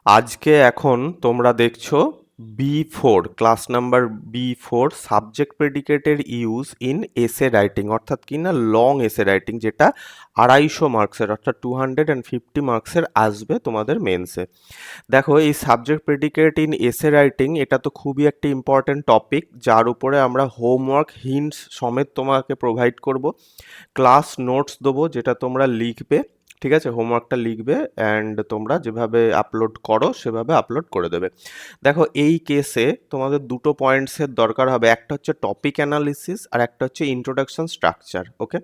আজকে এখন তোমরা দেখছো B4 class number B4 subject প্রেডিকেটের ইউজ ইন এসে রাইটিং, অর্থাৎ কি না লং এসে রাইটিং, যেটা 250 মার্কসের অর্থাৎ 250 মার্কসের আসবে তোমাদের মেন্সে। দেখো, এই subject predicate in essay writing এটা তো খুবই একটা ইম্পর্টেন্ট টপিক, যার উপরে আমরা হোমওয়ার্ক হিন্টস সমেত তোমাকে প্রোভাইড করব, ক্লাস নোটস দেবো যেটা তোমরা লিখবে। ঠিক আছে, হোমওয়ার্কটা লিখবে অ্যান্ড তোমরা যেভাবে আপলোড করো সেভাবে আপলোড করে দেবে। দেখো, এই কেসে তোমাদের দুটো পয়েন্টসের দরকার হবে, একটা হচ্ছে টপিক অ্যানালিসিস আর একটা হচ্ছে ইন্ট্রোডাকশন স্ট্রাকচার। ওকে,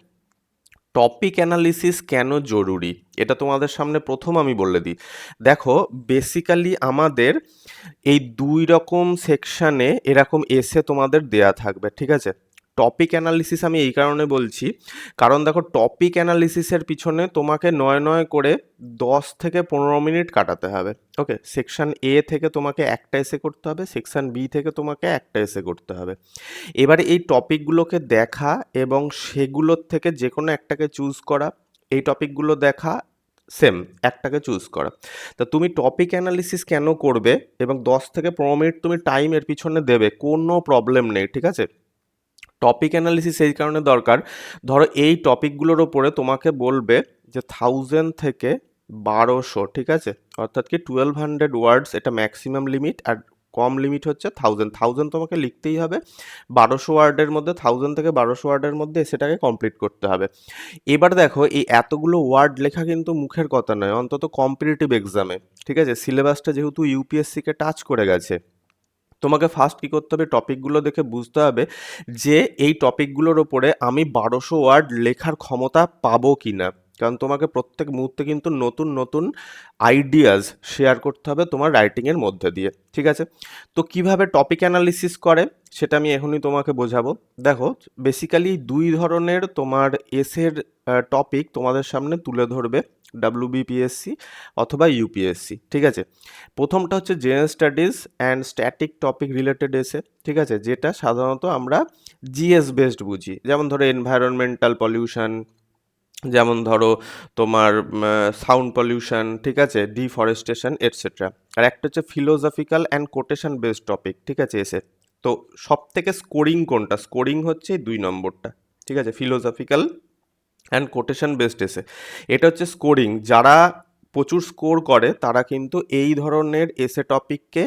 টপিক অ্যানালিসিস কেন জরুরি এটা তোমাদের সামনে প্রথম আমি বলে দিই। দেখো, বেসিক্যালি আমাদের এই দুই রকম সেকশানে এরকম এসে তোমাদের দেয়া থাকবে। ঠিক আছে, টপিক অ্যানালিসিস আমি এই কারণে বলছি, কারণ দেখো টপিক অ্যানালিসিসের পিছনে তোমাকে নয় নয় করে 10 থেকে 15 মিনিট কাটাতে হবে। ওকে, সেকশন এ থেকে তোমাকে একটা এসে করতে হবে, সেকশন বি থেকে তোমাকে একটা এসে করতে হবে। এবারে এই টপিকগুলোকে দেখা এবং সেগুলোর থেকে যে কোনো একটাকে চুজ করা, এই টপিকগুলো দেখা, সেম একটাকে চুজ করা। তা তুমি টপিক অ্যানালিসিস কেন করবে এবং 10 থেকে 15 মিনিট তুমি টাইম এর পিছনে দেবে, কোনো প্রবলেম নেই। ঠিক আছে, টপিক অ্যানালিসিস এই কারণে দরকার, ধরো এই টপিকগুলোর ওপরে তোমাকে বলবে যে 1000 থেকে 1200, ঠিক আছে, অর্থাৎ কি 1200 ওয়ার্ডস এটা ম্যাক্সিমাম লিমিট, আর কম লিমিট হচ্ছে 1000 তোমাকে লিখতেই হবে। 1200 ওয়ার্ডের মধ্যে, 1000 থেকে 1200 ওয়ার্ডের মধ্যে সেটাকে কমপ্লিট করতে হবে। এবার দেখো, এই এতগুলো ওয়ার্ড লেখা কিন্তু মুখের কথা নয়, অন্তত কম্পিটিটিভ এক্সামে। ঠিক আছে, সিলেবাসটা যেহেতু ইউপিএসসিকে টাচ করে গেছে, তোমাকে ফার্স্ট কী করতে হবে, টপিকগুলো দেখে বুঝতে হবে যে এই টপিকগুলোর ওপরে আমি 1200 ওয়ার্ড লেখার ক্ষমতা পাবো কি না, কারণ তোমাকে প্রত্যেক মুহূর্তে কিন্তু নতুন নতুন আইডিয়াস শেয়ার করতে হবে তোমার রাইটিংয়ের মধ্যে দিয়ে। ঠিক আছে, তো কিভাবে টপিক অ্যানালিসিস করে সেটা আমি এখনই তোমাকে বোঝাবো। দেখো, বেসিক্যালি দুই ধরনের তোমার এসের টপিক তোমাদের সামনে তুলে ধরবে ডাব্লিউবিপিএসসি অথবা ইউপিএসসি। ঠিক আছে, প্রথমটা হচ্ছে general studies and static topic related এসে। ঠিক আছে, যেটা সাধারণত আমরা জিএস বেসড বুঝি, যেমন ধরো এনভায়রনমেন্টাল পলিউশন, যেমন ধরো তোমার সাউন্ড পলিউশন, ঠিক আছে, ডিফরেস্টেশন এটসেট্রা। আর একটা হচ্ছে philosophical and quotation based topic. ঠিক আছে, এসে তো সব থেকে স্কোরিং কোনটা, স্কোরিং হচ্ছে 2 নম্বরটা। ঠিক আছে, ফিলোসফিক্যাল অ্যান্ড কোটেশন বেসড এসে, এটা হচ্ছে স্কোরিং। যারা প্রচুর স্কোর করে তারা কিন্তু এই ধরনের এসে টপিককে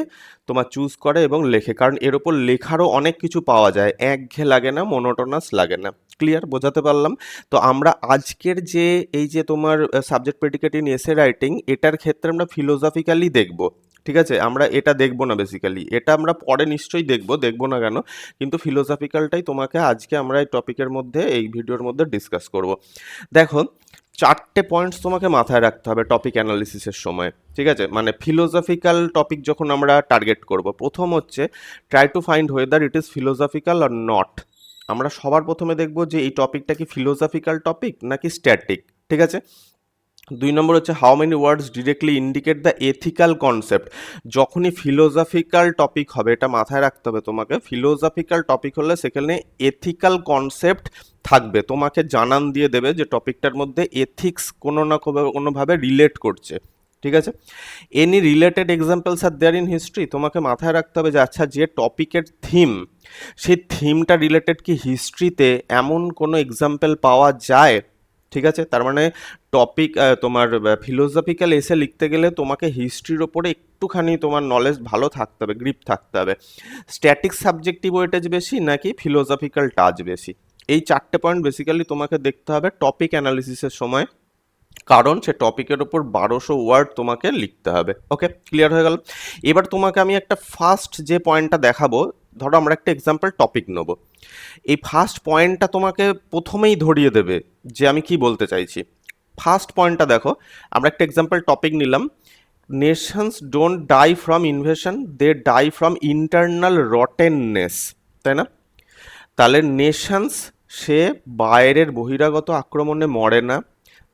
তোমার চুজ করে এবং লেখে, কারণ এর ওপর লেখারও অনেক কিছু পাওয়া যায়, একঘেয়ে লাগে না, মোনোটোনাস লাগে না। ক্লিয়ার, বোঝাতে পারলাম? তো আমরা আজকের যে এই যে তোমার subject predicate in essay writing, এটার ক্ষেত্রে আমরা ফিলোসফিক্যালি দেখব। ঠিক আছে, আমরা এটা দেখবো না, বেসিক্যালি এটা আমরা পরে নিশ্চয়ই দেখবো না কেন, কিন্তু ফিলোসফিক্যালটাই তোমাকে আজকে আমরা এই টপিকের মধ্যে, এই ভিডিওর মধ্যে ডিসকাস করব। দেখো, 4টে পয়েন্টস তোমাকে মাথায় রাখতে হবে টপিক অ্যানালিসিসের সময়। ঠিক আছে, মানে ফিলোসফিক্যাল টপিক যখন আমরা টার্গেট করব, প্রথম হচ্ছে try to find whether it is philosophical or not. আমরা সবার প্রথমে দেখব যে এই টপিকটা কি ফিলোসফিক্যাল টপিক নাকি স্ট্যাটিক। ঠিক আছে, 2 নম্বর হচ্ছে how many words directly indicate the ethical concept. যখনই ফিলোসফিক্যাল টপিক হবে, এটা মাথায় রাখতে হবে তোমাকে, ফিলোসফিক্যাল টপিক হলে সেখানে এথিক্যাল কনসেপ্ট থাকবে, তোমাকে জানান দিয়ে দেবে যে টপিকটার মধ্যে এথিক্স কোনো না কোনোভাবে রিলেট করছে। ঠিক আছে, any related examples are there in history. তোমাকে মাথায় রাখতে হবে যে আচ্ছা, যে টপিকের থিম, সেই থিমটা রিলেটেড কি হিস্ট্রিতে এমন কোনো এক্সাম্পল পাওয়া যায়। ঠিক আছে, তার মানে টপিক তোমার ফিলোসফিক্যাল এসে লিখতে গেলে তোমাকে হিস্ট্রির ওপরে একটুখানি তোমার নলেজ ভালো থাকতে হবে, গ্রিপ থাকতে হবে। স্ট্যাটিক সাবজেক্টিভ ওয়েটেজ বেশি নাকি ফিলোসফিক্যাল টাচ বেশি, এই 4টে পয়েন্ট বেসিক্যালি তোমাকে দেখতে হবে টপিক অ্যানালিসিসের সময়, কারণ সে টপিকের ওপর 1200 ওয়ার্ড তোমাকে লিখতে হবে। ওকে, ক্লিয়ার হয়ে গেল? এবার তোমাকে আমি একটা ফার্স্ট যে পয়েন্টটা দেখাবো, ধরো আমরা একটা এক্সাম্পল টপিক নেব, এই ফার্স্ট পয়েন্টটা তোমাকে প্রথমেই ধরিয়ে দেবে যে আমি কি বলতে চাইছি। ফার্স্ট পয়েন্টটা দেখো, আমরা একটা এক্সাম্পল টপিক নিলাম, nations don't die from invasion, they die from internal rottenness. তাই না? তাহলে নেশনস, সে বাইরের বহিরাগত আক্রমণে মরে না,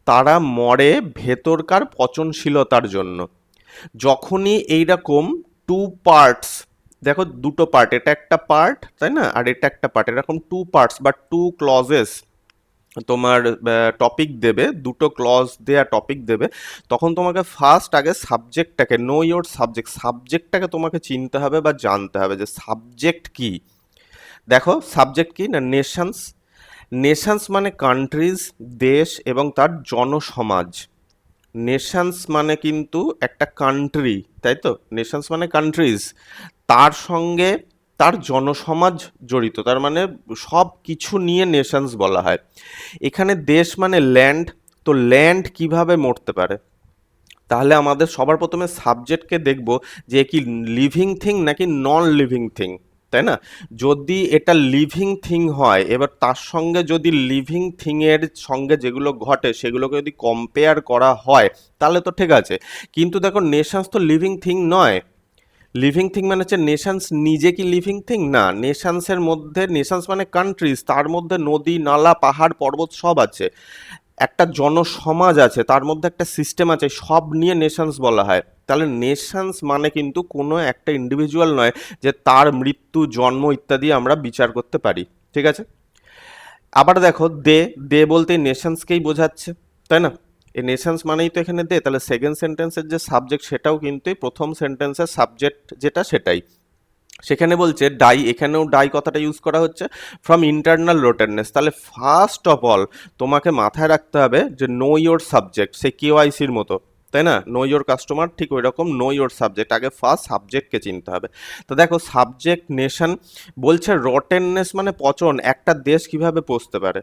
তারা মরে ভেতরকার পচনশীলতার জন্য। যখনই এইরকম টু পার্টস, দেখো দুটো পার্ট, এটা একটা পার্ট তাই না, আর এটা একটা পার্ট, এরকম টু পার্টস বা টু ক্লজেস তোমার টপিক দেবে, দুটো ক্লজ দেয়া টপিক দেবে, তখন তোমাকে ফার্স্ট আগে সাবজেক্টটাকে, নো ইয়োর সাবজেক্ট, সাবজেক্টটাকে তোমাকে চিনতে হবে বা জানতে হবে যে সাবজেক্ট কি। দেখো সাবজেক্ট কি না, নেশনস। নেশনস মানে কান্ট্রিজ, দেশ এবং তার জনসমাজ। নেশনস মানে কিন্তু একটা কান্ট্রি, তাই তো, নেশনস মানে কান্ট্রিজ, তার সঙ্গে তার জনসমাজ জড়িত, তার মানে সব কিছু নিয়ে নেশনস বলা হয়। এখানে দেশ মানে ল্যান্ড, তো ল্যান্ড কিভাবে মরতে পারে, তাহলে আমাদের সবার প্রথমে সাবজেক্টকে দেখব যে কি লিভিং থিং নাকি নন লিভিং থিং, তাই না? যদি এটা লিভিং থিং হয়, এবার তার সঙ্গে যদি লিভিং থিংয়ের সঙ্গে যেগুলো ঘটে সেগুলোকে যদি কম্পেয়ার করা হয় তাহলে তো ঠিক আছে। কিন্তু দেখো নেশনস তো লিভিং থিং নয়। লিভিং থিং মানে হচ্ছে নেশনস নিজে কি লিভিং থিং না, নেশনসের মধ্যে, নেশনস মানে কান্ট্রিজ, তার মধ্যে নদী নালা পাহাড় পর্বত সব আছে, একটা জনসমাজ আছে, তার মধ্যে একটা সিস্টেম আছে, সব নিয়ে নেশনস বলা হয়। তাহলে নেশনস মানে কিন্তু কোনো একটা ইন্ডিভিজুয়াল নয় যে তার মৃত্যু জন্ম ইত্যাদি আমরা বিচার করতে পারি, ঠিক আছে? আবার দেখো দে, দে বলতে নেশনসকেই বোঝাচ্ছে, তাই না? এই নেশনস মানেই তো এখানে দে, তাহলে সেকেন্ড সেন্টেন্সের যে সাবজেক্ট সেটাও কিন্তু এই প্রথম সেন্টেন্সের সাবজেক্ট যেটা সেটাই। সেখানে বলছে ডাই, এখানেও ডাই কথাটা ইউজ করা হচ্ছে, ফ্রম ইন্টারনাল রোটেননেস। তাহলে ফার্স্ট অফ অল তোমাকে মাথায় রাখতে হবে যে নো ইয়োর সাবজেক্ট, সেই কেওয়াইসির মতো, তাই না? নো ইয়োর কাস্টমার, ঠিক ওই রকম নো ইয়োর সাবজেক্ট, আগে ফার্স্ট সাবজেক্টকে চিনতে হবে। তো দেখো সাবজেক্ট নেশন বলছে, রটেননেস মানে পচন, একটা দেশ কিভাবে পচতে পারে,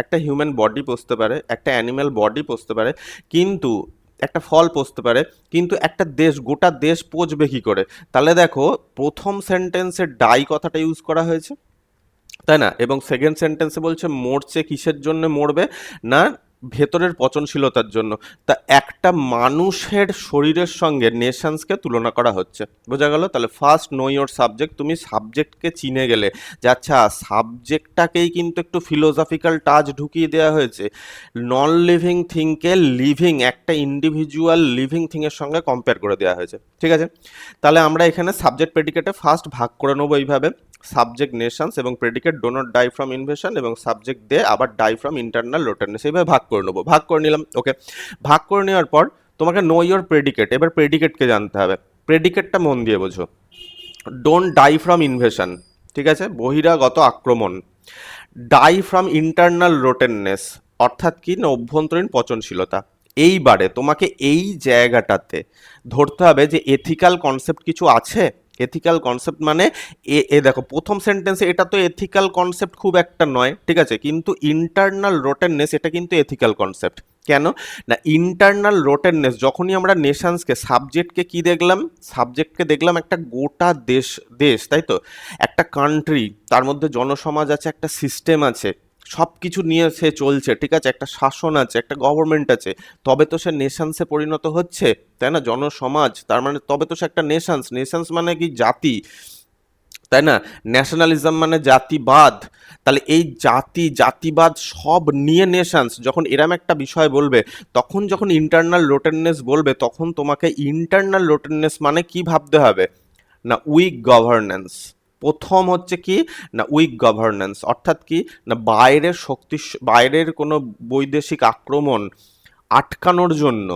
একটা হিউম্যান বডি পচতে পারে, একটা অ্যানিম্যাল বডি পচতে পারে, কিন্তু একটা ফল পচতে পারে, কিন্তু একটা দেশ, গোটা দেশ পচবে কি করে? তাহলে দেখো প্রথম সেন্টেন্সে ডাই কথাটা ইউজ করা হয়েছে, তাই না? এবং সেকেন্ড সেন্টেন্সে বলছে মরছে কিসের জন্য মরবে না, ভেতরের পচনশীলতার জন্য। তা একটা মানুষের শরীরের সঙ্গে নেশনসকে তুলনা করা হচ্ছে, বোঝা গেল? তাহলে ফার্স্ট নো ইয়োর সাবজেক্ট, তুমি সাবজেক্টকে চিনে গেলে যে আচ্ছা সাবজেক্টটাকেই কিন্তু একটু ফিলোসফিক্যাল টাচ ঢুকিয়ে দেওয়া হয়েছে, নন লিভিং থিংকে লিভিং একটা ইন্ডিভিজুয়াল লিভিং থিংয়ের সঙ্গে কম্পেয়ার করে দেওয়া হয়েছে, ঠিক আছে? তাহলে আমরা এখানে সাবজেক্ট প্রেডিকেটে ফার্স্ট ভাগ করে নেবো এইভাবে, সাবজেক্ট নেশনস এবং predicate do not die from invasion, এবং সাবজেক্ট দে আবার ডাই ফ্রম ইন্টারনাল রোটেননেস, এইভাবে ভাগ করে নেবো। ভাগ করে নিলাম, ওকে। ভাগ করে নেওয়ার পর তোমাকে নো ইয়োর প্রেডিকেট, এবার প্রেডিকেটকে জানতে হবে। প্রেডিকেটটা মন দিয়ে বোঝো, ডোন্ট ডাই ফ্রম ইনভেশন, ঠিক আছে, বহিরাগত আক্রমণ। ডাই ফ্রম ইন্টারনাল রোটেননেস অর্থাৎ কি না, অভ্যন্তরীণ পচনশীলতা। এইবারে তোমাকে এই জায়গাটাতে ধরতে হবে যে এথিক্যাল কনসেপ্ট কিছু আছে। এথিক্যাল কনসেপ্ট মানে এ দেখো প্রথম সেন্টেন্সে এটা তো এথিক্যাল কনসেপ্ট খুব একটা নয়, ঠিক আছে, কিন্তু ইন্টারনাল রোটেননেস এটা কিন্তু এথিক্যাল কনসেপ্ট। কেন না, ইন্টারনাল রোটেননেস যখনই আমরা নেশনসকে, সাবজেক্টকে কি দেখলাম, সাবজেক্টকে দেখলাম একটা গোটা দেশ, দেশ তাই তো, একটা কান্ট্রি, তার মধ্যে জনসমাজ আছে, একটা সিস্টেম আছে, সব কিছু নিয়ে সে চলছে, ঠিক আছে, একটা শাসন আছে, একটা গভর্নমেন্ট আছে, তবে তো সে নেশনসে পরিণত হচ্ছে, তাই না? জনসমাজ, তার মানে তবে তো সে একটা নেশনস। নেশনস মানে কি, জাতি, তাই না? ন্যাশনালিজম মানে জাতিবাদ। তাহলে এই জাতি জাতিবাদ সব নিয়ে নেশনস, যখন এরম একটা বিষয় বলবে, তখন যখন ইন্টারনাল রোটেননেস বলবে, তখন তোমাকে ইন্টারনাল রোটেননেস মানে কি ভাবতে হবে না, উইক গভর্নেন্স। প্রথম হচ্ছে কি না, উইক গভর্নেন্স অর্থাৎ কি না, বাইরের শক্তি, বাইরের কোনো বৈদেশিক আক্রমণ আটকানোর জন্য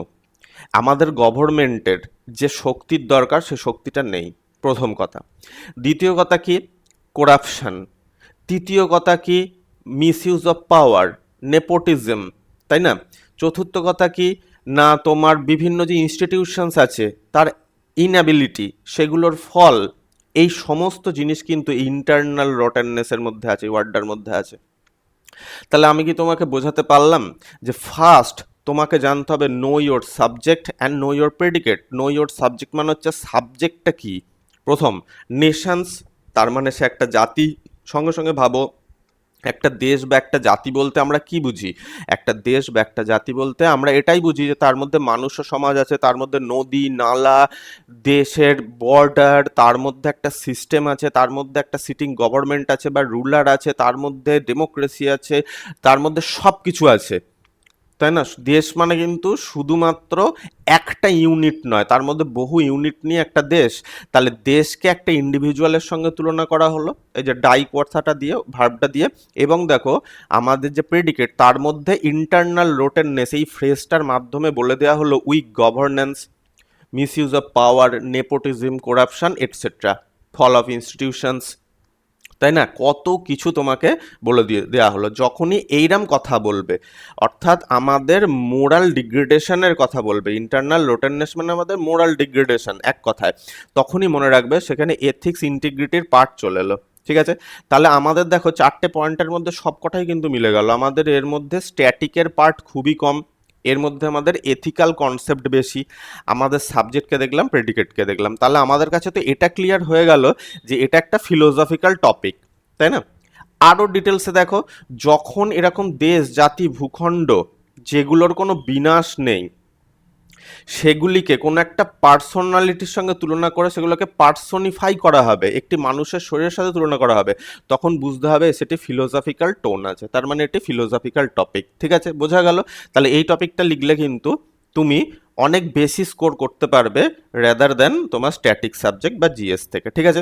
আমাদের গভর্নমেন্টের যে শক্তির দরকার সে শক্তিটা নেই, প্রথম কথা। দ্বিতীয় কথা কি, করাপশন। তৃতীয় কথা কি, মিসইউজ অফ পাওয়ার, নেপোটিজম, তাই না? চতুর্থ কথা কি না, তোমার বিভিন্ন যে ইনস্টিটিউশনস আছে তার ইনঅ্যাবিলিটি, সেগুলোর ফল, এই সমস্ত জিনিস কিন্তু ইন্টারনাল রটেননেসের মধ্যে আছে, ওয়ার্ডটার মধ্যে আছে। তাহলে আমি কি তোমাকে বোঝাতে পারলাম যে ফার্স্ট তোমাকে জানতে হবে know your subject and know your predicate. Know your subject মানে হচ্ছে সাবজেক্টটা কি, প্রথম নেশনস, তার মানে সে একটা জাতি। সঙ্গে সঙ্গে ভাবো একটা দেশ বা একটা জাতি বলতে আমরা কি বুঝি, একটা দেশ বা একটা জাতি বলতে আমরা এটাই বুঝি যে তার মধ্যে মানুষ ও সমাজ আছে, তার মধ্যে নদী নালা, দেশের বর্ডার, তার মধ্যে একটা সিস্টেম আছে, তার মধ্যে একটা সিটিং গভর্নমেন্ট আছে বা রুলার আছে, তার মধ্যে ডেমোক্রেসি আছে, তার মধ্যে সব কিছু আছে, তাই না? দেশ মানে কিন্তু শুধুমাত্র একটা ইউনিট নয়, তার মধ্যে বহু ইউনিট নিয়ে একটা দেশ। তাহলে দেশকে একটা ইন্ডিভিজুয়ালের সঙ্গে তুলনা করা হলো এই যে ডাই কথাটা দিয়ে, ভার্বটা দিয়ে। এবং দেখো আমাদের যে প্রেডিকেট তার মধ্যে ইন্টারনাল রোটেননেস এই ফ্রেজটার মাধ্যমে বলে দেওয়া হলো weak governance, misuse of power, nepotism, corruption etcetera, fall of institutions. তাই না? কত কিছু তোমাকে বলে দিয়ে দেওয়া হলো। যখনই এইরম কথা বলবে, অর্থাৎ আমাদের মোরাল ডিগ্রেডেশনের কথা বলবে, ইন্টারনাল রোটেননেস মানে আমাদের মোরাল ডিগ্রেডেশন এক কথায়, তখনই মনে রাখবে সেখানে এথিক্স ইন্টিগ্রিটির পার্ট চলে এলো। ঠিক আছে? তাহলে আমাদের দেখো চারটে পয়েন্টের মধ্যে সবকটাই কিন্তু মিলে গেল। আমাদের এর মধ্যে স্ট্যাটিকের পার্ট খুবই কম, এর মধ্যে আমাদের এথিক্যাল কনসেপ্ট বেশি, আমাদের সাবজেক্টকে দেখলাম, প্রেডিকেটকে দেখলাম। তাহলে আমাদের কাছে তো এটা ক্লিয়ার হয়ে গেল যে এটা একটা ফিলোসফিক্যাল টপিক, তাই না? আরও ডিটেলসে দেখো, যখন এরকম দেশ, জাতি, ভূখণ্ড যেগুলোর কোনো বিনাশ নেই সেগুলিকে কোনো একটা পার্সোনালিটির সঙ্গে তুলনা করে সেগুলোকে পার্সোনিফাই করা হবে, একটি মানুষের শরীরের সাথে তুলনা করা হবে, তখন বুঝতে হবে সেটি ফিলোসফিক্যাল টোন আছে, তার মানে এটি ফিলোসফিক্যাল টপিক। ঠিক আছে, বোঝা গেল? তাহলে এই টপিকটা লিখলে কিন্তু তুমি অনেক বেশি স্কোর করতে পারবে রেদার দেন তোমার স্ট্যাটিক সাবজেক্ট বা জিএস থেকে। ঠিক আছে,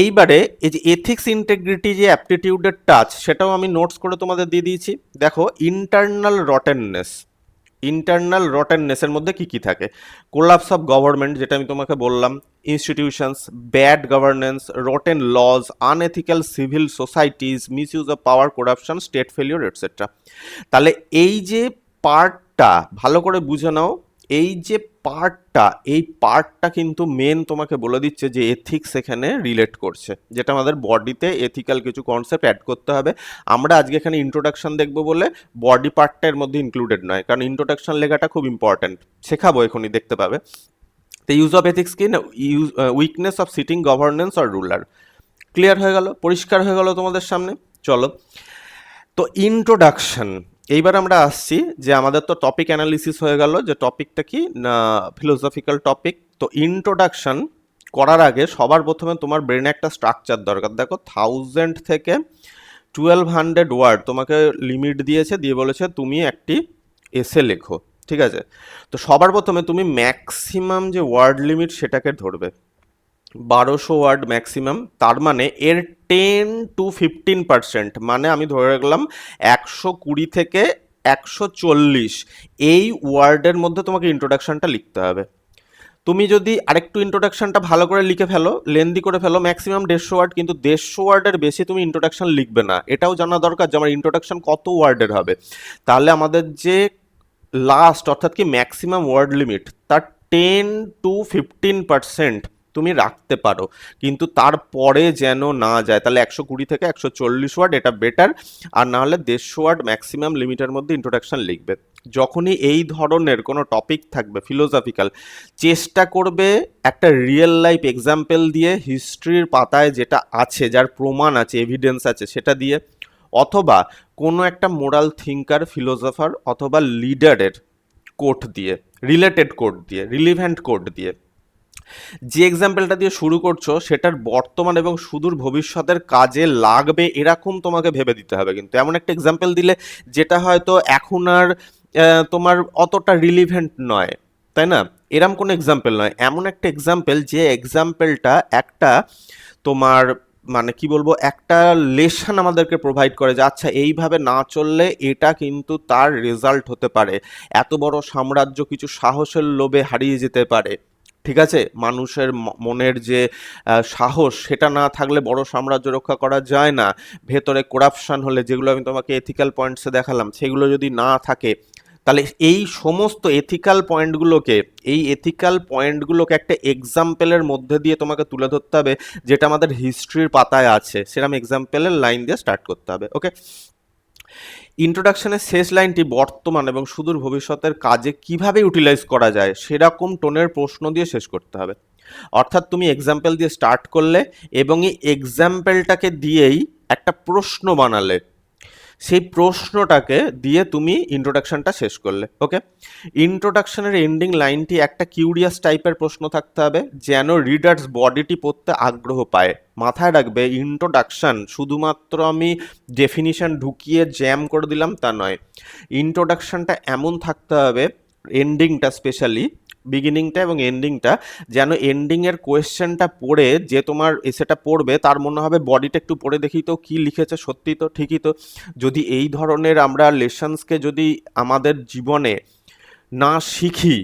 এইবারে এই যে এথিক্স ইন্টেগ্রিটি যে অ্যাপটিটিউডের টাচ, সেটাও আমি নোটস করে তোমাদের দিয়ে দিয়েছি। দেখো ইন্টারনাল রটেননেস, ইন্টারনাল রটেননেসের মধ্যে কি কি থাকে? কোলাপস অফ গভর্নমেন্ট, যেটা আমি তোমাকে বললাম, institutions, bad governance, rotten laws, unethical civil societies, misuse of power, corruption, state failure etcetera. তাহলে এই যে পার্টটা ভালো করে বুঝে নাও, এই যে পার্টটা, এই পার্টটা কিন্তু মেন তোমাকে বলে দিচ্ছে যে এথিক্স এখানে রিলেট করছে, যেটা আমাদের বডিতে এথিক্যাল কিছু কনসেপ্ট অ্যাড করতে হবে। আমরা আজকে এখানে ইন্ট্রোডাকশন দেখবো বলে বডি পার্টটা এর মধ্যে ইনক্লুডেড নয়, কারণ ইন্ট্রোডাকশন লেখাটা খুব ইম্পর্ট্যান্ট, শেখাবো এখনই, দেখতে পাবে। তো ইউজ অফ এথিক্স কি না, weakness of sitting governance or ruler. Clear হয়ে গেল, পরিষ্কার হয়ে গেল তোমাদের সামনে। চলো, তো ইন্ট্রোডাকশন, এইবার আমরা আসছি যে আমাদের তো টপিক অ্যানালিসিস হয়ে গেল যে টপিকটা কি না, ফিলোসফিক্যাল টপিক। তো ইন্ট্রোডাকশন করার আগে সবার প্রথমে তোমার ব্রেনে একটা স্ট্রাকচার দরকার। দেখো 1000 থেকে 1200 ওয়ার্ড তোমাকে লিমিট দিয়েছে, দিয়ে বলেছে তুমি একটি এসে লেখো। ঠিক আছে, তো সবার প্রথমে তুমি ম্যাক্সিমাম যে ওয়ার্ড লিমিট সেটাকে ধরবে, 1200 ওয়ার্ড ম্যাক্সিমাম। তার মানে এর 10 to 15%, মানে আমি ধরে রাখলাম 120 থেকে 140 এই ওয়ার্ডের মধ্যে তোমাকে ইন্ট্রোডাকশনটা লিখতে হবে। তুমি যদি আরেকটু ইন্ট্রোডাকশনটা ভালো করে লিখে ফেলো, লেন্দি করে ফেলো, ম্যাক্সিমাম 150 ওয়ার্ড, কিন্তু 150 ওয়ার্ডের বেশি তুমি ইন্ট্রোডাকশন লিখবে না। এটাও জানা দরকার যে আমার ইন্ট্রোডাকশন কত ওয়ার্ডের হবে। তাহলে আমাদের যে লাস্ট, অর্থাৎ কি ম্যাক্সিমাম ওয়ার্ড লিমিট, তার 10 to 15% তুমি রাখতে পারো, কিন্তু তারপরে যেন না যায়। তাহলে 120 থেকে 140 ওয়ার্ড এটা বেটার, আর না হলে 150 ওয়ার্ড ম্যাক্সিমাম লিমিটের মধ্যে ইন্ট্রোডাকশন লিখবে। যখনই এই ধরনের কোনো টপিক থাকবে ফিলোসফিক্যাল, চেষ্টা করবে একটা রিয়েল লাইফ এক্সাম্পল দিয়ে, হিস্ট্রির পাতায় যেটা আছে, যার প্রমাণ আছে, এভিডেন্স আছে, সেটা দিয়ে, অথবা কোনো একটা মোরাল থিঙ্কার, ফিলোসফার অথবা লিডারের কোট দিয়ে, রিলেটেড কোট দিয়ে, রিলিভেন্ট কোট দিয়ে। যে এক্সাম্পলটা দিয়ে শুরু করছো সেটার বর্তমান এবং সুদূর ভবিষ্যতের কাজে লাগবে এরকম তোমাকে ভেবে দিতে হবে। কিন্তু এমন একটা এক্সাম্পল দিলে যেটা হয়তো এখন আর তোমার অতটা রিলিভেন্ট নয়, তাই না? এরম কোনো এক্সাম্পল নয়, এমন একটা এক্সাম্পল যে এক্সাম্পলটা একটা তোমার মানে কি বলবো, একটা লেসন আমাদেরকে প্রোভাইড করে যে আচ্ছা এইভাবে না চললে এটা কিন্তু তার রেজাল্ট হতে পারে, এত বড় সাম্রাজ্য কিছু সাহসের লোভে হারিয়ে যেতে পারে। ঠিক আছে, মানুষের মনের যে সাহস, সেটা না থাকলে বড় সাম্রাজ্য রক্ষা করা যায় না। ভেতরে করাপশন হলে, যেগুলো আমি তোমাকে এথিক্যাল পয়েন্টসে দেখালাম, সেগুলো যদি না থাকে, তাহলে এই সমস্ত এথিক্যাল পয়েন্টগুলোকে, এই এথিক্যাল পয়েন্টগুলোকে একটা এক্সাম্পলের মধ্যে দিয়ে তোমাকে তুলে ধরতে হবে, যেটা আমাদের হিস্ট্রির পাতায় আছে, সেরকম এক্সাম্পলের লাইন দিয়ে স্টার্ট করতে হবে। ওকে, ইন্ট্রোডাকশনের শেষ লাইনটি বর্তমান এবং সুদূর ভবিষ্যতের কাজে কিভাবে ইউটিলাইজ করা যায় সেরকম টোনের প্রশ্ন দিয়ে শেষ করতে হবে। অর্থাৎ তুমি এক্সাম্পল দিয়ে স্টার্ট করলে এবং এই এক্সাম্পলটাকে দিয়েই একটা প্রশ্ন বানালে, সেই প্রশ্নটাকে দিয়ে তুমি ইন্ট্রোডাকশনটা শেষ করলে। ওকে, ইন্ট্রোডাকশনের এন্ডিং লাইনটি একটা কিউরিয়াস টাইপের প্রশ্ন থাকতে হবে, যেন রিডার্স বডিটি পড়তে আগ্রহ পায়। মাথায় রাখবে, ইন্ট্রোডাকশন শুধুমাত্র আমি ডেফিনিশন ঢুকিয়ে জ্যাম করে দিলাম তা নয়। ইন্ট্রোডাকশনটা এমন থাকতে হবে, এন্ডিংটা স্পেশালি, বিগিনিংটা এবং এন্ডিংটা, যেন এন্ডিংয়ের কোয়েশ্চেনটা পড়ে যে তোমার এসেটা পড়বে তার মনে হবে বডিটা একটু পড়ে দেখি তো কি লিখেছে, সত্যি তো, ঠিকই তো। যদি এই ধরনের আমরা লেসনসকে যদি আমাদের জীবনে না শিখি,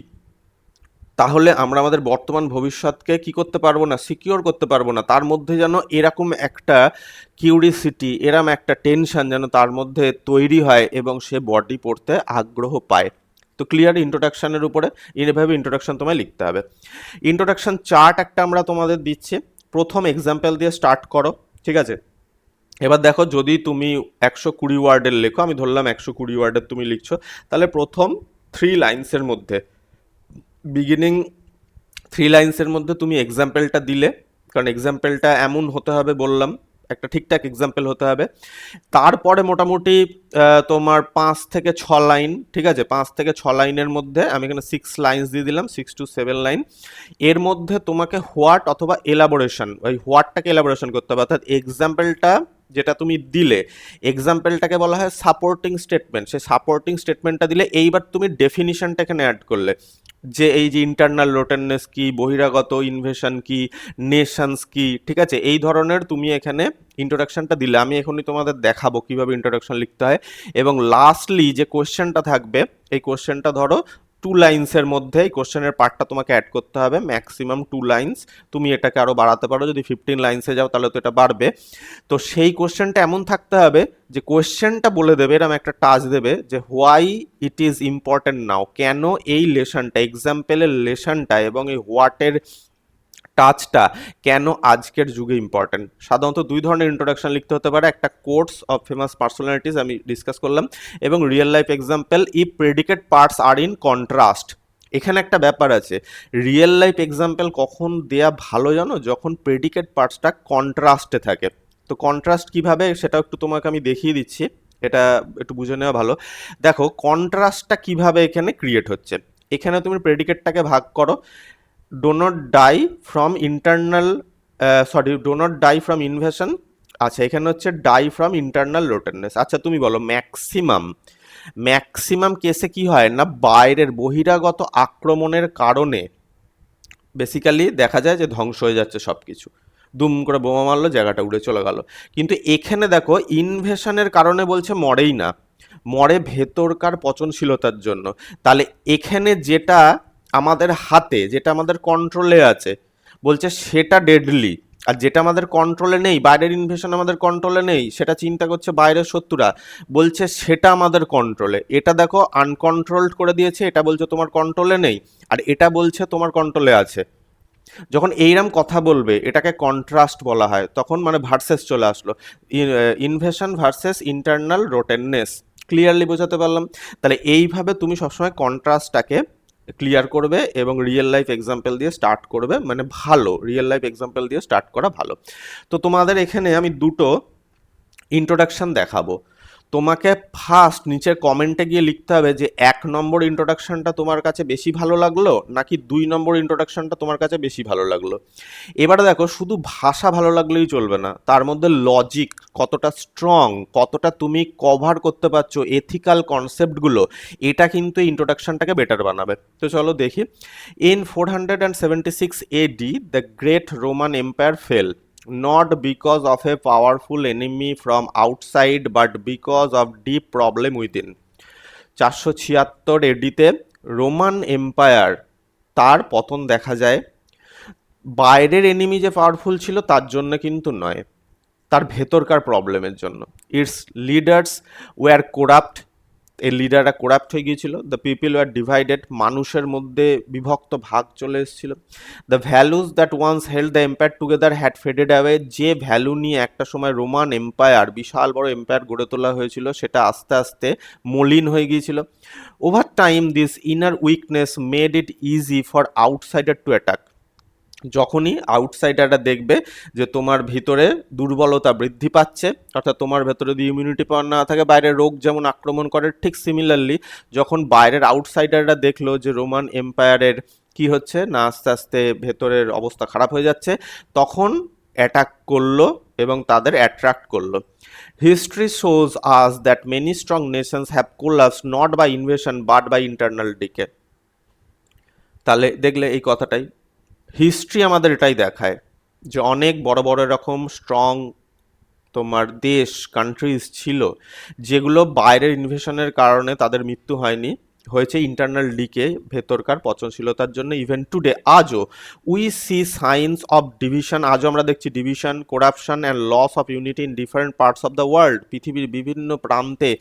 তাহলে আমরা আমাদের বর্তমান ভবিষ্যৎকে কি করতে পারবো না, সিকিওর করতে পারবো না। তার মধ্যে যেন এরকম একটা কিউরিসিটি, এরম একটা টেনশন যেন তার মধ্যে তৈরি হয় এবং সে বডি পড়তে আগ্রহ পায়। তো ক্লিয়ার ইন্ট্রোডাকশনের উপরে এইভাবে ইন্ট্রোডাকশন তোমায় লিখতে হবে। ইন্ট্রোডাকশন চার্ট একটা আমরা তোমাদের দিচ্ছি, প্রথম এক্সাম্পল দিয়ে স্টার্ট করো, ঠিক আছে? এবার দেখো, যদি তুমি 120 ওয়ার্ডের লেখো, আমি ধরলাম 120 ওয়ার্ডের তুমি লিখছো, তাহলে প্রথম 3 লাইন্সের মধ্যে, বিগিনিং 3 লাইন্সের মধ্যে তুমি এক্সাম্পলটা দিলে, কারণ এক্সাম্পলটা এমন হতে হবে, বললাম একটা ঠিকঠাক এক্সাম্পল হতে হবে। তারপরে মোটামুটি তোমার 5 থেকে 6 লাইন, ঠিক আছে, 5 থেকে 6 লাইনের মধ্যে আমি এখানে 6 লাইন্স দিয়ে দিলাম, 6 to 7 লাইন। এর মধ্যে তোমাকে হোয়াট অথবা এলাবোরেশন, ওই হোয়াটটাকে এলাবোরেশন করতে হবে, অর্থাৎ এক্সাম্পলটা যেটা তুমি দিলে, এক্সাম্পলটাকে বলা হয় সাপোর্টিং স্টেটমেন্ট। সেই সাপোর্টিং স্টেটমেন্টটা দিলে এইবার তুমি ডেফিনিশনটা এখানে অ্যাড করলে, যে এই যে ইন্টারনাল রোটেননেস কি, বহিরাগত ইনভেশন কি, নেশনস কি, ঠিক আছে, এই ধরনের তুমি এখানে ইন্ট্রোডাকশনটা দিলে। আমি এখনই তোমাদের দেখাবো কিভাবে ইন্ট্রোডাকশন লিখতে হয়। এবং লাস্টলি যে কোশ্চেনটা থাকবে, এই কোশ্চেনটা ধরো 2 লাইন্সের মধ্যে, এই কোশ্চেনের পার্টটা তোমাকে অ্যাড করতে হবে, ম্যাক্সিমাম 2 লাইন্স। তুমি এটাকে আরও বাড়াতে পারো, যদি 15 লাইন্সে যাও তাহলে তো এটা বাড়বে। তো সেই কোশ্চেনটা এমন থাকতে হবে যে কোশ্চেনটা বলে দেবে, এরকম একটা টাচ দেবে যে হোয়াই ইট ইজ ইম্পর্টেন্ট নাও, কেন এই লেসনটা, এক্সাম্পলের লেসনটা এবং এই হোয়াটের টাচটা কেন আজকের যুগে ইম্পর্টেন্ট। সাধারণত 2 ধরনের ইন্ট্রোডাকশন লিখতে হতে পারে, একটা কোর্স অফ ফেমাস পার্সোনালিটিস আমি ডিসকাস করলাম, এবং real life example if predicate parts are in contrast. এখানে একটা ব্যাপার আছে, রিয়েল লাইফ এক্সাম্পল কখন দেয়া ভালো জানো, যখন প্রেডিকেট পার্টসটা কন্ট্রাস্টে থাকে। তো কন্ট্রাস্ট কিভাবে, সেটাও একটু তোমাকে আমি দেখিয়ে দিচ্ছি, এটা একটু বুঝে নেওয়া ভালো। দেখো কন্ট্রাস্টটা কিভাবে এখানে ক্রিয়েট হচ্ছে। এখানে তুমি প্রেডিকেটটাকে ভাগ করো, do not die from internal, do not die from invasion. আচ্ছা, এখানে হচ্ছে ডাই ফ্রম ইন্টারনাল রোটেননেস। আচ্ছা তুমি বলো, ম্যাক্সিমাম কেসে কি হয় না, বাইরের বহিরাগত আক্রমণের কারণে বেসিক্যালি দেখা যায় যে ধ্বংস হয়ে যাচ্ছে সব কিছু, দুম করে বোমা মারলো, জায়গাটা উড়ে চলে গেল। কিন্তু এখানে দেখো ইনভেশনের কারণে বলছে মরেই না, মরে ভেতরকার পচনশীলতার জন্য। তাহলে এখানে যেটা আমাদের হাতে, যেটা আমাদের কন্ট্রোলে আছে, বলছে সেটা ডেডলি। আর যেটা আমাদের কন্ট্রোলে নেই, বাইরের ইনভেশন আমাদের কন্ট্রোলে নেই, সেটা চিন্তা করছে বাইরের শত্রুরা, বলছে সেটা আমাদের কন্ট্রোলে। এটা দেখো আনকন্ট্রোলড করে দিয়েছে, এটা বলছে তোমার কন্ট্রোলে নেই, আর এটা বলছে তোমার কন্ট্রোলে আছে। যখন এইরকম কথা বলবে, এটাকে কন্ট্রাস্ট বলা হয়, তখন মানে ভার্সেস চলে আসলো, ইনভেশন ভার্সেস ইন্টারনাল রোটেননেস। ক্লিয়ারলি বোঝাতে পারলাম? তাহলে এইভাবে তুমি সবসময় কন্ট্রাস্টটাকে ক্লিয়ার করবে এবং রিয়েল লাইফ এক্সাম্পল দিয়ে স্টার্ট করবে, মানে ভালো, রিয়েল লাইফ এক্সাম্পল দিয়ে স্টার্ট করা ভালো। তো তোমাদের এখানে আমি দুটো ইন্ট্রোডাকশন দেখাবো। তোমাকে ফার্স্ট নিচের কমেন্টে গিয়ে লিখতে হবে যে 1 নম্বর ইন্ট্রোডাকশনটা তোমার কাছে বেশি ভালো লাগলো নাকি 2 নম্বর ইন্ট্রোডাকশনটা তোমার কাছে বেশি ভালো লাগলো। এবারে দেখো, শুধু ভাষা ভালো লাগলেই চলবে না, তার মধ্যে লজিক কতটা স্ট্রং, কতটা তুমি কভার করতে পারছো এথিক্যাল কনসেপ্টগুলো, এটা কিন্তু এই ইন্ট্রোডাকশনটাকে বেটার বানাবে। তো চলো দেখি। In 476 AD the great Roman empire fail, not because of a powerful enemy from outside but because of deep problem within। 476 এডিতে রোমান এম্পায়ার, তার পতন দেখা যায় বাইরের এনিমি যে পাওয়ারফুল ছিল তার জন্য কিন্তু নয়, তার ভেতরকার প্রবলেমের জন্য। ইটস লিডার্স ওয়ার করাপ্ট, এই লিডাররা করাপ্ট হয়ে গিয়েছিল। দ্য পিপল ওয়ার ডিভাইডেড, মানুষের মধ্যে বিভক্ত ভাগ চলে এসেছিল। The values that once held the empire together had faded away, যে ভ্যালু নিয়ে একটা সময় রোমান এম্পায়ার, বিশাল বড় এম্পায়ার গড়ে তোলা হয়েছিল, সেটা আস্তে আস্তে মলিন হয়ে গিয়েছিল। Over time this inner weakness made it easy for outsider to attack. যখনই আউটসাইডাররা দেখবে যে তোমার ভিতরে দুর্বলতা বৃদ্ধি পাচ্ছে, অর্থাৎ তোমার ভেতরে যদি ইমিউনিটি পাওয়ার না থাকে বাইরের রোগ যেমন আক্রমণ করে, ঠিক সিমিলারলি যখন বাইরের আউটসাইডাররা দেখলো যে রোমান এম্পায়ারের কি হচ্ছে না, আস্তে আস্তে ভেতরের অবস্থা খারাপ হয়ে যাচ্ছে, তখন অ্যাটাক করলো এবং তাদের অ্যাট্রাক্ট করলো। History shows us that many strong nations have collapsed not by invasion but by internal decay. তাহলে দেখলে এই কথাটাই, হিস্ট্রি আমাদের এটাই দেখায় যে অনেক বড় বড় এরকম স্ট্রং তোমার দেশ কান্ট্রিজ ছিল যেগুলো বাইরের ইনভেশনের কারণে তাদের মৃত্যু হয়নি, হয়েছে ইন্টারনাল ডিকে, ভেতরকার পচনশীলতার জন্য। ইভেন টুডে আজও we see signs of division, আজও আমরা দেখছি division, corruption and loss of unity in different parts of the world. পৃথিবীর বিভিন্ন প্রান্তে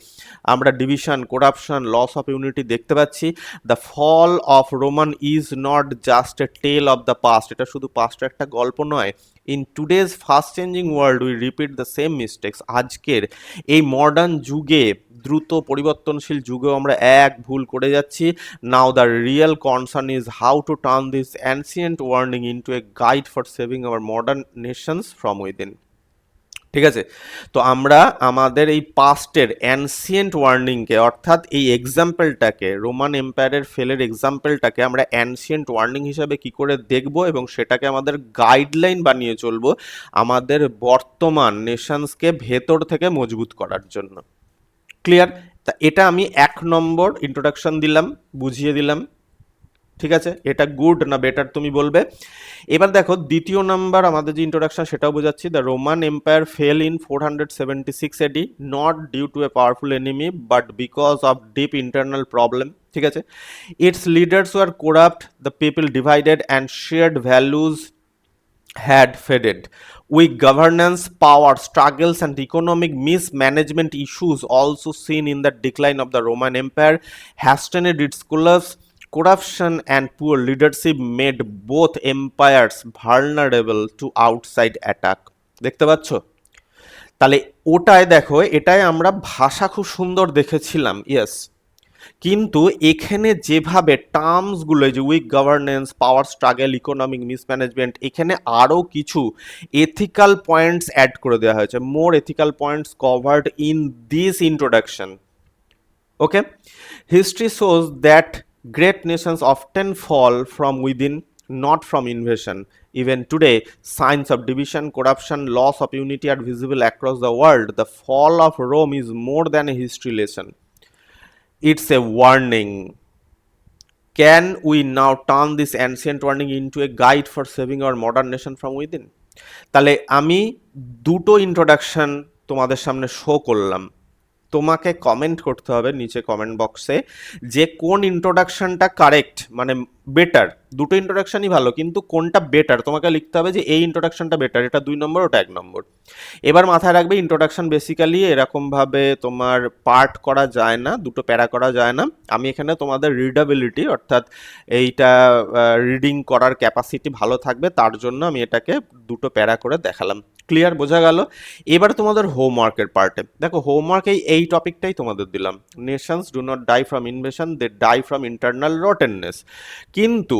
আমরা division, corruption, loss of unity দেখতে পাচ্ছি। The fall of Roman is not just a tale of the past, এটা শুধু পাস্টের একটা গল্প নয়। In today's fast changing world we repeat the same mistakes, আজকের এই মডার্ন যুগে, দ্রুত পরিবর্তনশীল যুগেও আমরা এক ভুল করে যাচ্ছি। Now the real concern is how to turn this ancient warning into a guide for saving our modern nations from within. ঠিক আছে, তো আমরা আমাদের এই পাস্টের অ্যানসিয়েন্ট ওয়ার্নিংকে, অর্থাৎ এই এক্সাম্পলটাকে, রোমান এম্পায়ারের ফেলের এক্সাম্পলটাকে আমরা অ্যানসিয়েন্ট ওয়ার্নিং হিসাবে কি করে দেখব এবং সেটাকে আমাদের গাইডলাইন বানিয়ে চলবো আমাদের বর্তমান নেশনসকে ভেতর থেকে মজবুত করার জন্য। ক্লিয়ার? তা এটা আমি 1 নম্বর ইন্ট্রোডাকশন দিলাম, বুঝিয়ে দিলাম। ঠিক আছে, এটা গুড না বেটার তুমি বলবে। এবার দেখো 2য় নাম্বার আমাদের যে ইন্ট্রোডাকশন সেটাও বোঝাচ্ছি। The Roman empire fell in 476 AD not due to a powerful enemy but because of deep internal problem. ঠিক আছে, its leaders were corrupt, the people divided and shared values had faded. Weak governance, power struggles, and economic mismanagement issues also seen in the decline of the Roman Empire hastened its collapse. Corruption and poor leadership made both empires vulnerable to outside attack. দেখতে পাচ্ছ? তাহলে ওটায় দেখো, এটাই আমরা ভাষা খুব সুন্দর দেখেছিলাম, ইয়েস, কিন্তু এখানে যেভাবে টার্মসগুলো, যে weak governance, power struggle, economic mismanagement, এখানে আরও কিছু এথিক্যাল পয়েন্টস অ্যাড করে দেওয়া হয়েছে। More ethical points covered in this introduction. Okay, history shows that great nations often fall from within, not from invasion. Even today, signs of division, corruption, loss of unity are visible across the world. The fall of Rome is more than a history lesson. It's a warning. Can we now turn this ancient warning into a guide for saving our modern nation from within? তাহলে আমি দুটো introduction তোমাদের সামনে show করলাম। তোমাকে comment করতে হবে নিচে কমেন্ট বক্সে যে কোন ইন্ট্রোডাকশনটা কারেক্ট, মানে বেটার। দুটো ইন্ট্রোডাকশনই ভালো, কিন্তু কোনটা বেটার তোমাকে লিখতে হবে যে এই ইন্ট্রোডাকশনটা বেটার, এটা 2 নম্বর, ওটা 1 নম্বর। এবার মাথায় রাখবে ইন্ট্রোডাকশন বেসিক্যালি এরকমভাবে তোমার পার্ট করা যায় না, দুটো প্যারা করা যায় না। আমি এখানে তোমাদের রিডাবিলিটি, অর্থাৎ এইটা রিডিং করার ক্যাপাসিটি ভালো থাকবে তার জন্য আমি এটাকে দুটো প্যারা করে দেখালাম। ক্লিয়ার? বোঝা গেল? এবার তোমাদের হোমওয়ার্কের পার্টে দেখো, হোমওয়ার্ক এই টপিকটাই তোমাদের দিলাম, nations do not die from invasion, they die from internal rottenness. কিন্তু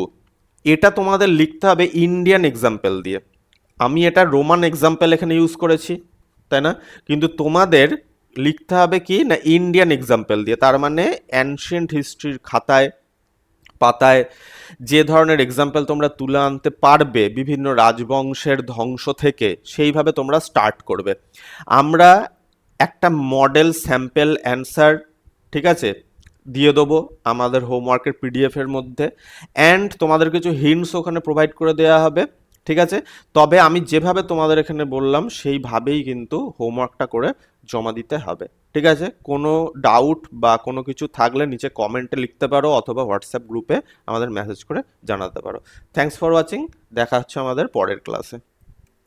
এটা তোমাদের লিখতে হবে ইন্ডিয়ান এক্সাম্পল দিয়ে। আমি এটা রোমান এক্সাম্পল এখানে ইউজ করেছি, তাই না? কিন্তু তোমাদের লিখতে হবে কি না ইন্ডিয়ান এক্সাম্পল দিয়ে। তার মানে অ্যানশিয়েন্ট হিস্ট্রির খাতায় পাতায় যে ধরনের এক্সাম্পল তোমরা তুলে আনতে পারবে বিভিন্ন রাজবংশের ধ্বংস থেকে, সেইভাবে তোমরা স্টার্ট করবে। আমরা একটা মডেল স্যাম্পল অ্যান্সার, ঠিক আছে, দিয়ে দেবো আমাদের হোমওয়ার্কের পিডিএফের মধ্যে, অ্যান্ড তোমাদের কিছু হিন্টস ওখানে প্রোভাইড করে দেওয়া হবে। ঠিক আছে, তবে আমি যেভাবে তোমাদের এখানে বললাম সেইভাবেই কিন্তু হোমওয়ার্কটা করে জমা দিতে হবে। ঠিক আছে, কোনো ডাউট বা কোনো কিছু থাকলে নিচে কমেন্টে লিখতে পারো অথবা হোয়াটসঅ্যাপ গ্রুপে আমাদের মেসেজ করে জানাতে পারো। থ্যাঙ্কস ফর ওয়াচিং, দেখা হচ্ছে আমাদের পরের ক্লাসে।